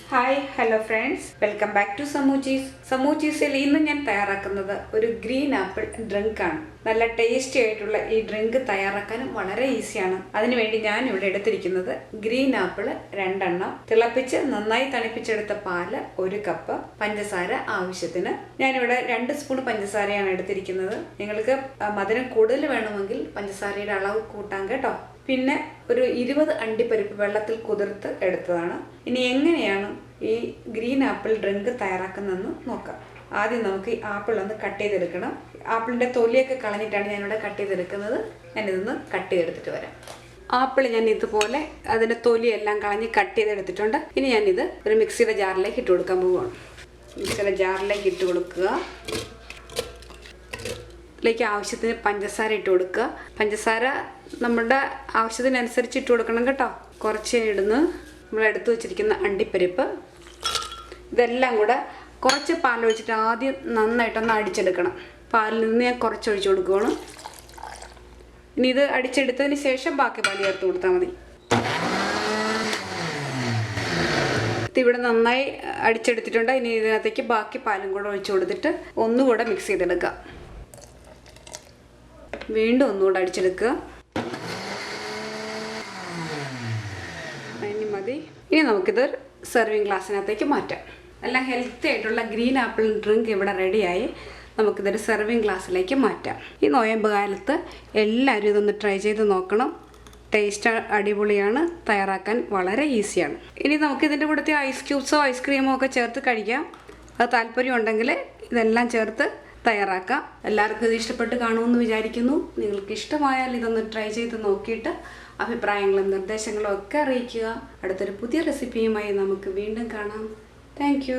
Hi hello friends, welcome back to സമൂച്ചീസ്. സമൂച്ചീസിൽ ഇന്ന് ഞാൻ തയ്യാറാക്കുന്നത് ഒരു ഗ്രീൻ ആപ്പിൾ ഡ്രിങ്ക് ആണ്. നല്ല ടേസ്റ്റി ആയിട്ടുള്ള ഈ ഡ്രിങ്ക് തയ്യാറാക്കാനും വളരെ ഈസിയാണ്. അതിനുവേണ്ടി ഞാൻ ഇവിടെ എടുത്തിരിക്കുന്നത് ഗ്രീൻ ആപ്പിൾ 2 എണ്ണം, തിളപ്പിച്ച് നന്നായി തണുപ്പിച്ചെടുത്ത പാല് 1 കപ്പ്, പഞ്ചസാര ആവശ്യത്തിന്. ഞാനിവിടെ 2 സ്പൂൺ പഞ്ചസാരയാണ് എടുത്തിരിക്കുന്നത്. നിങ്ങൾക്ക് മധുരം കൂടുതൽ വേണമെങ്കിൽ പഞ്ചസാരയുടെ അളവ് കൂട്ടാം കേട്ടോ. പിന്നെ ഒരു 20 അണ്ടിപ്പരിപ്പ് വെള്ളത്തിൽ കുതിർത്ത് എടുത്തതാണ്. ഇനി എങ്ങനെയാണ് ഈ ഗ്രീൻ ആപ്പിൾ ഡ്രിങ്ക് തയ്യാറാക്കുന്നതെന്ന് നോക്കാം. ആദ്യം നമുക്ക് ഈ ആപ്പിൾ ഒന്ന് കട്ട് ചെയ്തെടുക്കണം. ആപ്പിളിൻ്റെ തൊലിയൊക്കെ കളഞ്ഞിട്ടാണ് ഞാനിവിടെ കട്ട് ചെയ്തെടുക്കുന്നത്. ഞാനിതൊന്ന് കട്ട് ചെയ്തെടുത്തിട്ട് വരാം. ആപ്പിൾ ഞാൻ ഇതുപോലെ അതിൻ്റെ തൊലിയെല്ലാം കളഞ്ഞ് കട്ട് ചെയ്തെടുത്തിട്ടുണ്ട്. ഇനി ഞാനിത് ഒരു മിക്സിയുടെ ജാറിലേക്ക് ഇട്ട് കൊടുക്കാൻ പോവുകയാണ്. മിക്സിയുടെ ജാറിലേക്ക് ഇട്ട് കൊടുക്കുക. ഇതിലേക്ക് ആവശ്യത്തിന് പഞ്ചസാര ഇട്ട് കൊടുക്കുക. പഞ്ചസാര നമ്മുടെ ആവശ്യത്തിനനുസരിച്ച് ഇട്ട് കൊടുക്കണം കേട്ടോ. കുറച്ച് ഇടുന്നു. നമ്മൾ എടുത്തു വെച്ചിരിക്കുന്ന അണ്ടിപ്പരിപ്പ്, ഇതെല്ലാം കൂടെ കുറച്ച് പാലൊഴിച്ചിട്ട് ആദ്യം നന്നായിട്ടൊന്ന് അടിച്ചെടുക്കണം. പാലിൽ നിന്ന് ഞാൻ കുറച്ച് ഒഴിച്ചു കൊടുക്കുകയാണ്. ഇനി ഇത് അടിച്ചെടുത്തതിന് ശേഷം ബാക്കി പാൽ ചേർത്ത് കൊടുത്താൽ മതി. ഇവിടെ നന്നായി അടിച്ചെടുത്തിട്ടുണ്ട്. ഇനി ഇതിനകത്തേക്ക് ബാക്കി പാലും കൂടെ ഒഴിച്ചു കൊടുത്തിട്ട് ഒന്നുകൂടെ മിക്സ് ചെയ്തെടുക്കുക. വീണ്ടും ഒന്നുകൂടെ അടിച്ചെടുക്കുക. അതിന് മതി. ഇനി നമുക്കിത് സെർവിങ് ഗ്ലാസ്സിനകത്തേക്ക് മാറ്റാം. നല്ല ഹെൽത്തി ആയിട്ടുള്ള ഗ്രീൻ ആപ്പിൾ ഡ്രിങ്ക് ഇവിടെ റെഡിയായി. നമുക്കിതൊരു സെർവിങ് ഗ്ലാസ്സിലേക്ക് മാറ്റാം. ഈ നോയമ്പ് കാലത്ത് എല്ലാവരും ഇതൊന്ന് ട്രൈ ചെയ്ത് നോക്കണം. ടേസ്റ്റ് അടിപൊളിയാണ്, തയ്യാറാക്കാൻ വളരെ ഈസിയാണ്. ഇനി നമുക്കിതിൻ്റെ കൂടത്തെ ഐസ് ക്യൂബ്സോ ഐസ്ക്രീമോ ഒക്കെ ചേർത്ത് കഴിക്കാം. അത് താല്പര്യം ഉണ്ടെങ്കിൽ ഇതെല്ലാം ചേർത്ത് തയ്യാറാക്കാം. എല്ലാവർക്കും ഇത് ഇഷ്ടപ്പെട്ട് കാണുമെന്ന് വിചാരിക്കുന്നു. നിങ്ങൾക്ക് ഇഷ്ടമായാൽ ഇതൊന്ന് ട്രൈ ചെയ്ത് നോക്കിയിട്ട് അഭിപ്രായങ്ങളും നിർദ്ദേശങ്ങളും ഒക്കെ അറിയിക്കുക. അടുത്തൊരു പുതിയ റെസിപ്പിയുമായി നമുക്ക് വീണ്ടും കാണാം. താങ്ക്